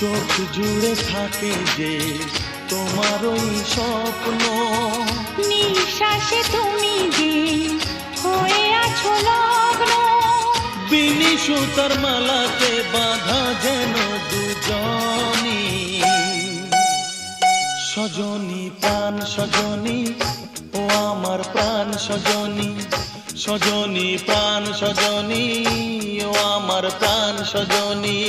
চোখ জুড়ে থাকে যে তোমার ওই স্বপ্ন, নিঃশ্বাসে তুমি যে হয়ে আছো লগ্ন, বিনি সুতার মালাতে বাঁধা যেন দুজনি। সজনী প্রাণ সজনী, ও আমার প্রাণ সজনী, সজনী প্রাণ সজনী, ও আমার প্রাণ সজনী।